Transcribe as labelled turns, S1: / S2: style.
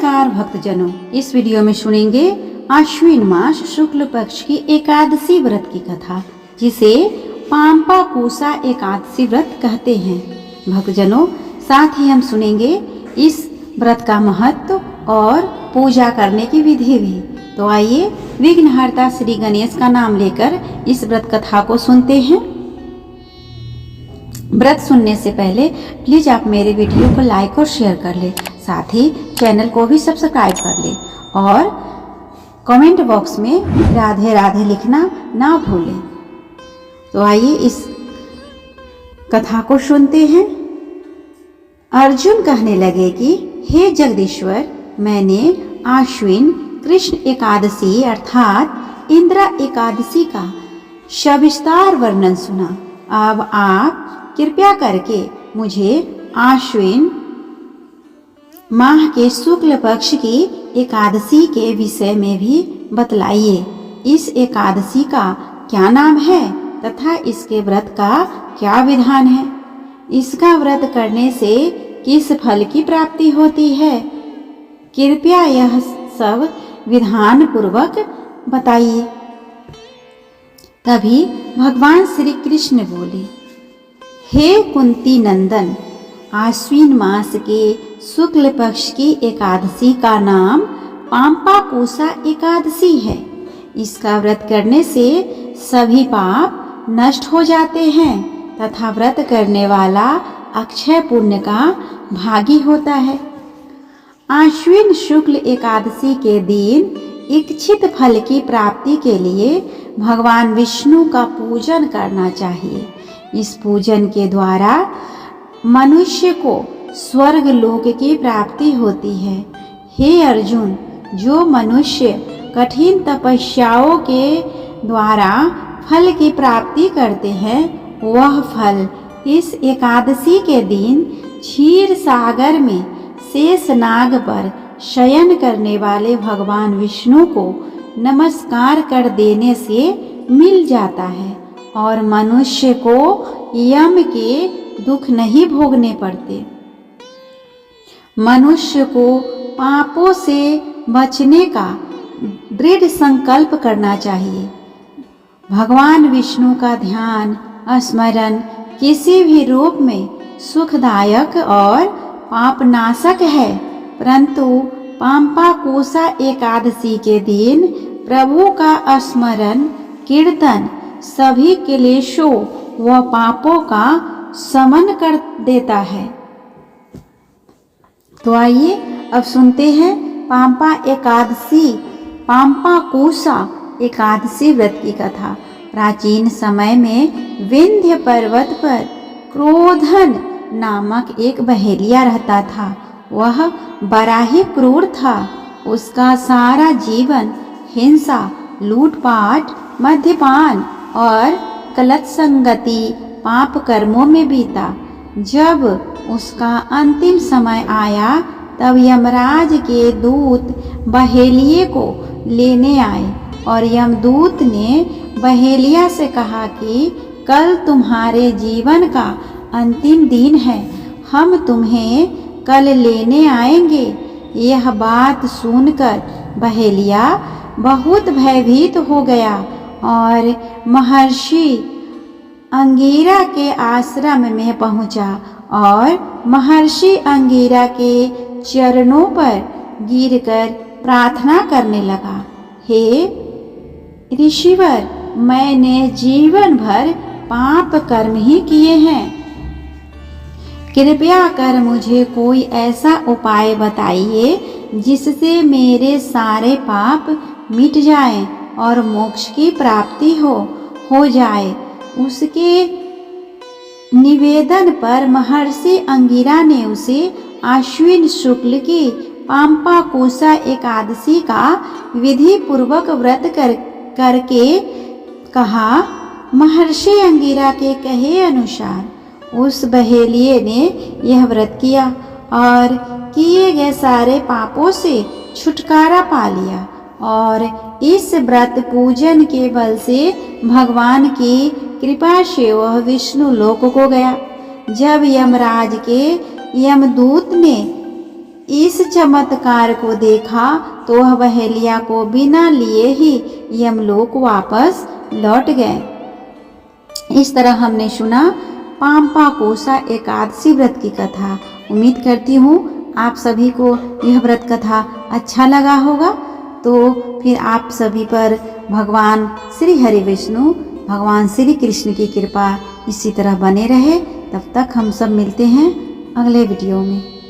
S1: नमस्कार भक्तजनों, इस वीडियो में सुनेंगे आश्विन मास शुक्ल पक्ष की एकादशी व्रत की कथा, जिसे पाम्पापूसा एकादशी व्रत कहते हैं। भक्तजनों, साथ ही हम सुनेंगे इस व्रत का महत्व और पूजा करने की विधि भी। तो आइए विघ्नहर्ता श्री गणेश का नाम लेकर इस व्रत कथा को सुनते हैं। व्रत सुनने से पहले प्लीज आप मेरे वीडियो को लाइक और शेयर कर ले, साथ ही चैनल को भी सब्सक्राइब कर ले और कमेंट बॉक्स में राधे राधे लिखना ना भूलें। तो आइए इस कथा को सुनते हैं। अर्जुन कहने लगे कि हे जगदीश्वर, मैंने आश्विन कृष्ण एकादशी अर्थात इंद्रा एकादशी का सविस्तार वर्णन सुना। अब आप कृपया करके मुझे आश्विन माह के शुक्ल पक्ष की एकादशी के विषय में भी बतलाइए। इस एकादशी का क्या नाम है तथा इसके व्रत का क्या विधान है? इसका व्रत करने से किस फल की प्राप्ति होती है? कृपया यह सब विधान पूर्वक बताइए। तभी भगवान श्री कृष्ण बोले, हे कुंती नंदन, आश्विन मास के शुक्ल पक्ष की एकादशी का नाम पाम्पापूसा एकादशी है। इसका व्रत करने से सभी पाप नष्ट हो जाते हैं तथा व्रत करने वाला अक्षय पुण्य का भागी होता है। आश्विन शुक्ल एकादशी के दिन इच्छित फल की प्राप्ति के लिए भगवान विष्णु का पूजन करना चाहिए। इस पूजन के द्वारा मनुष्य को स्वर्ग लोक की प्राप्ति होती है। हे अर्जुन, जो मनुष्य कठिन तपस्याओं के द्वारा फल की प्राप्ति करते हैं, वह फल इस एकादशी के दिन क्षीर सागर में शेषनाग पर शयन करने वाले भगवान विष्णु को नमस्कार कर देने से मिल जाता है और मनुष्य को यम के दुख नहीं भोगने पड़ते। मनुष्य को पापों से बचने का दृढ़ संकल्प करना चाहिए। भगवान विष्णु का ध्यान स्मरण किसी भी रूप में सुखदायक और पापनाशक है, परंतु पाम्पापूसा एकादशी के दिन प्रभु का स्मरण कीर्तन सभी क्लेशों व पापों का शमन कर देता है। तो आइए अब सुनते हैं पाम्पापूसा एकादशी व्रत की कथा। प्राचीन समय में विंध्य पर्वत पर क्रोधन नामक एक बहेलिया रहता था। वह बड़ा ही क्रूर था। उसका सारा जीवन हिंसा, लूटपाट, मद्यपान और गलत संगति पाप कर्मों में बीता। जब उसका अंतिम समय आया, तब यमराज के दूत बहेलिये को लेने आए और यमदूत ने बहेलिया से कहा कि कल तुम्हारे जीवन का अंतिम दिन है, हम तुम्हें कल लेने आएंगे। यह बात सुनकर बहेलिया बहुत भयभीत हो गया और महर्षि अंगिरा के आश्रम में पहुंचा और महर्षि अंगिरा के चरणों पर गिरकर प्रार्थना करने लगा। हे ऋषिवर, मैंने जीवन भर पाप कर्म ही किए हैं। कृपया कर मुझे कोई ऐसा उपाय बताइए जिससे मेरे सारे पाप मिट जाएं और मोक्ष की प्राप्ति हो जाए। उसके निवेदन पर महर्षि अंगिरा ने उसे आश्विन शुक्ल की पाम्पापूसा एकादशी का विधि पूर्वक व्रत करके कहा। महर्षि अंगिरा के कहे अनुसार उस बहेलिये ने यह व्रत किया और किए गए सारे पापों से छुटकारा पा लिया और इस व्रत पूजन के बल से भगवान की कृपा से वह विष्णु लोक को गया। जब यमराज के यमदूत ने इस चमत्कार को देखा तो वह बहेलिया को बिना लिए ही यमलोक वापस लौट गए। इस तरह हमने सुना पाम्पाकोसा एकादशी व्रत की कथा। उम्मीद करती हूँ आप सभी को यह व्रत कथा अच्छा लगा होगा। तो फिर आप सभी पर भगवान श्री हरि विष्णु, भगवान श्री कृष्ण की कृपा इसी तरह बने रहे। तब तक हम सब मिलते हैं अगले वीडियो में।